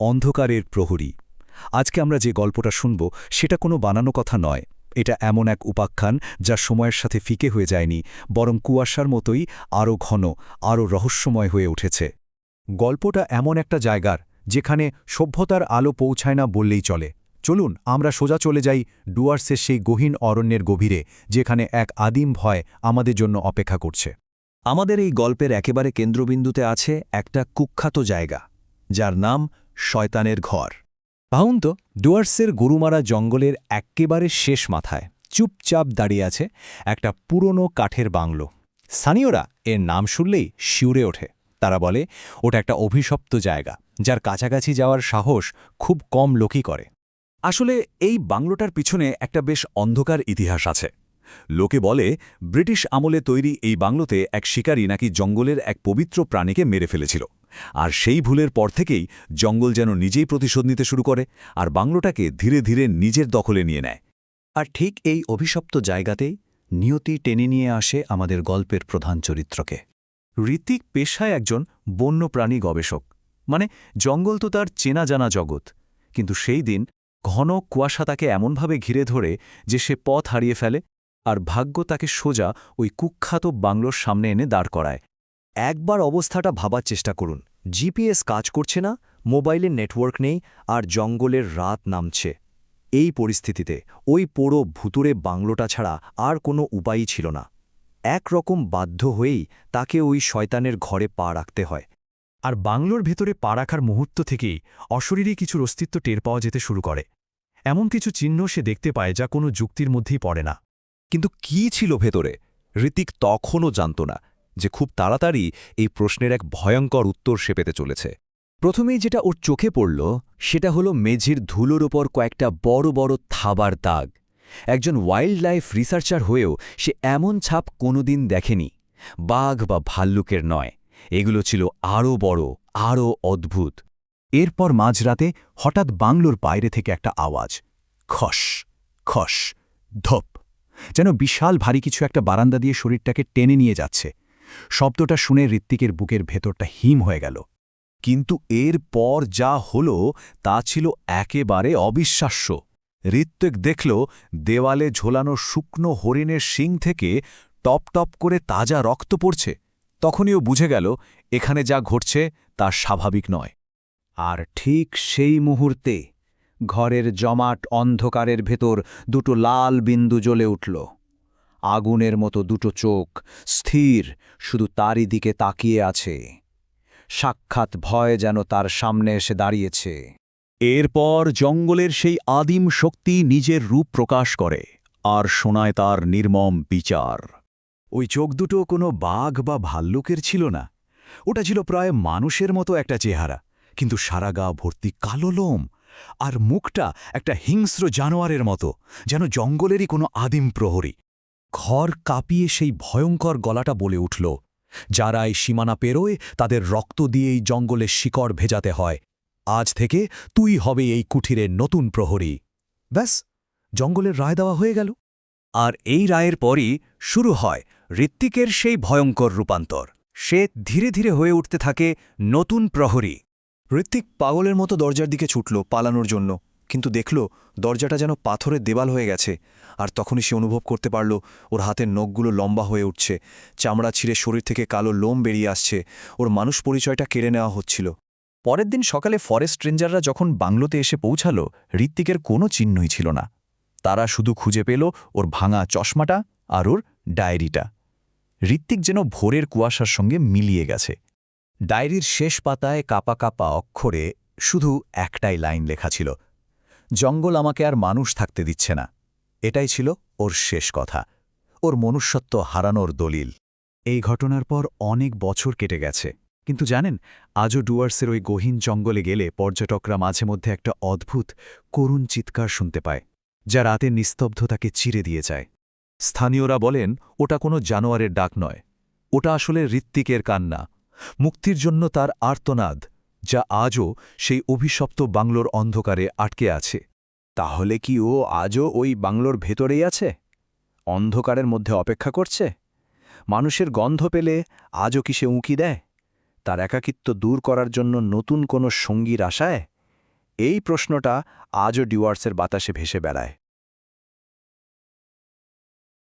অন্ধকারের প্রহরী। আজকে আমরা যে গল্পটা শুনব সেটা কোনো বানানো কথা নয়। এটা এমন এক উপাখ্যান যা সময়ের সাথে ফিকে হয়ে যায়নি, বরং কুয়াশার মতোই আরও ঘন, আরও রহস্যময় হয়ে উঠেছে। গল্পটা এমন একটা জায়গার যেখানে সভ্যতার আলো পৌঁছায় না বললেই চলে। চলুন আমরা সোজা চলে যাই ডুয়ার্সের সেই গহীন অরণ্যের গভীরে, যেখানে এক আদিম ভয় আমাদের জন্য অপেক্ষা করছে। আমাদের এই গল্পের একেবারে কেন্দ্রবিন্দুতে আছে একটা কুখ্যাত জায়গা, যার নাম শয়তানের ঘর। ভাবুন তো, ডুয়ার্সের গরুমারা জঙ্গলের এক্কেবারে শেষ মাথায় চুপচাপ দাঁড়িয়ে আছে একটা পুরনো কাঠের বাংলো। স্থানীয়রা এর নাম শুনলেই শিউরে ওঠে। তারা বলে ওটা একটা অভিশপ্ত জায়গা, যার কাছাকাছি যাওয়ার সাহস খুব কম লোকই করে। আসলে এই বাংলোটার পিছনে একটা বেশ অন্ধকার ইতিহাস আছে। লোকে বলে ব্রিটিশ আমলে তৈরি এই বাংলোতে এক শিকারী নাকি জঙ্গলের এক পবিত্র প্রাণীকে মেরে ফেলেছিল, আর সেই ভুলের পর থেকেই জঙ্গল যেন নিজেই প্রতিশোধ নিতে শুরু করে আর বাংলোটাকে ধীরে ধীরে নিজের দখলে নিয়ে নেয়। আর ঠিক এই অভিশপ্ত জায়গাতেই নিয়তি টেনে নিয়ে আসে আমাদের গল্পের প্রধান চরিত্রকে। ঋত্বিক পেশায় একজন বন্যপ্রাণী গবেষক, মানে জঙ্গল তো তার চেনা জানা জগৎ। কিন্তু সেই দিন ঘন কুয়াশা তাকে এমনভাবে ঘিরে ধরে যে সে পথ হারিয়ে ফেলে, আর ভাগ্য তাকে সোজা ওই কুখ্যাত বাংলোর সামনে এনে দাঁড় করায়। একবার অবস্থাটা ভাবার চেষ্টা করুন। জিপিএস কাজ করছে না, মোবাইলের নেটওয়ার্ক নেই, আর জঙ্গলের রাত নামছে। এই পরিস্থিতিতে ওই পোড়ো ভুতুরে বাংলোটা ছাড়া আর কোনো উপায়ই ছিল না। একরকম বাধ্য হয়েই তাকে ওই শয়তানের ঘরে পা রাখতে হয়। আর বাংলোর ভেতরে পা রাখার মুহূর্ত থেকেই অশরীরী কিছুর অস্তিত্ব টের পাওয়া যেতে শুরু করে। এমন কিছু চিহ্ন সে দেখতে পায় যা কোনো যুক্তির মধ্যেই পড়ে না। কিন্তু কি ছিল ভেতরে, ঋত্বিক তখনও জানত না যে খুব তাড়াতাড়ি এই প্রশ্নের এক ভয়ঙ্কর উত্তর সে পেতে চলেছে। প্রথমেই যেটা ওর চোখে পড়ল সেটা হলো মেঝের ধুলোর ওপর কয়েকটা বড় বড় থাবার দাগ। একজন ওয়াইল্ড লাইফ রিসার্চার হয়েও সে এমন ছাপ কোনোদিন দেখেনি। বাঘ বা ভাল্লুকের নয়, এগুলো ছিল আরও বড়, আরও অদ্ভুত। এরপর মাঝরাতে হঠাৎ বাংলোর বাইরে থেকে একটা আওয়াজ, খস খস ধপ, যেন বিশাল ভারী কিছু একটা বারান্দা দিয়ে শরীরটাকে টেনে নিয়ে যাচ্ছে। শব্দটা শুনে ঋত্বিকের বুকের ভেতরটা হিম হয়ে গেল। কিন্তু এর পর যা হলো তা ছিল একেবারে অবিশ্বাস্য। ঋত্বিক দেখল দেওয়ালে ঝোলানো শুকনো হরিণের শিং থেকে টপ টপ করে তাজা রক্ত পড়ছে। তখনই ও বুঝে গেল এখানে যা ঘটছে তা স্বাভাবিক নয়। আর ঠিক সেই মুহূর্তে ঘরের জমাট অন্ধকারের ভেতর দুটো লাল বিন্দু জ্বলে উঠল। আগুনের মতো দুটো চোখ স্থির শুধু তারই দিকে তাকিয়ে আছে। সাক্ষাৎ ভয় যেন তার সামনে এসে দাঁড়িয়েছে। এরপর জঙ্গলের সেই আদিম শক্তি নিজের রূপ প্রকাশ করে আর শোনায় তার নির্মম বিচার। ওই চোখ দুটো কোনো বাঘ বা ভাল্লুকের ছিল না, ওটা ছিল প্রায় মানুষের মতো একটা চেহারা, কিন্তু সারা গা ভর্তি কালো লোম, আর মুখটা একটা হিংস্র জানোয়ারের মতো, যেন জঙ্গলেরই কোনো আদিম প্রহরী। ঘর কাঁপিয়ে সেই ভয়ঙ্কর গলাটা বলে উঠল, যারা এই সীমানা পেরোয় তাদের রক্ত দিয়েই জঙ্গলের শিকড় ভেজাতে হয়। আজ থেকে তুই হবে এই কুঠিরের নতুন প্রহরী। ব্যাস, জঙ্গলের রায় দেওয়া হয়ে গেল। আর এই রায়ের পরই শুরু হয় ঋত্বিকের সেই ভয়ঙ্কর রূপান্তর। সে ধীরে ধীরে হয়ে উঠতে থাকে নতুন প্রহরী। ঋত্বিক পাগলের মতো দরজার দিকে ছুটল পালানোর জন্য, কিন্তু দেখল দরজাটা যেন পাথরের দেওয়াল হয়ে গেছে। আর তখনই সে অনুভব করতে পারল ওর হাতের নখগুলো লম্বা হয়ে উঠছে, চামড়া ছিঁড়ে শরীর থেকে কালো লোম বেরিয়ে আসছে, ওর মানুষ পরিচয়টা কেড়ে নেওয়া হচ্ছিল। পরের দিন সকালে ফরেস্ট রেঞ্জাররা যখন বাংলোতে এসে পৌঁছাল, ঋত্বিকের কোনো চিহ্নই ছিল না। তারা শুধু খুঁজে পেল ওর ভাঙা চশমাটা আর ওর ডায়েরিটা। ঋত্বিক যেন ভোরের কুয়াশার সঙ্গে মিলিয়ে গেছে। ডায়েরির শেষ পাতায় কাপা কাপা অক্ষরে শুধু একটাই লাইন লেখা ছিল, জঙ্গল আমাকে আর মানুষ থাকতে দিচ্ছে না। এটাই ছিল ওর শেষ কথা, ওর মনুষ্যত্ব হারানোর দলিল। এই ঘটনার পর অনেক বছর কেটে গেছে, কিন্তু জানেন, আজও ডুয়ার্সের ওই গহীন জঙ্গলে গেলে পর্যটকরা মাঝে মধ্যে একটা অদ্ভুত করুণ চিৎকার শুনতে পায়, যা রাতের নিস্তব্ধতাকে চিরে দিয়ে যায়। স্থানীয়রা বলেন ওটা কোনো জানোয়ারের ডাক নয়, ওটা আসলে ঋত্বিকের কান্না, মুক্তির জন্য তার আর্তনাদ, যা আজও সেই অভিশপ্ত বাংলোর অন্ধকারে আটকে আছে। তাহলে কি ও আজও ওই বাংলোর ভেতরেই আছে, অন্ধকারের মধ্যে অপেক্ষা করছে? মানুষের গন্ধ পেলে আজও কি সে উঁকি দেয়, তার একাকিত্ব দূর করার জন্য নতুন কোনো সঙ্গীর আশায়? এই প্রশ্নটা আজও ডিওয়ার্সের বাতাসে ভেসে বেড়ায়।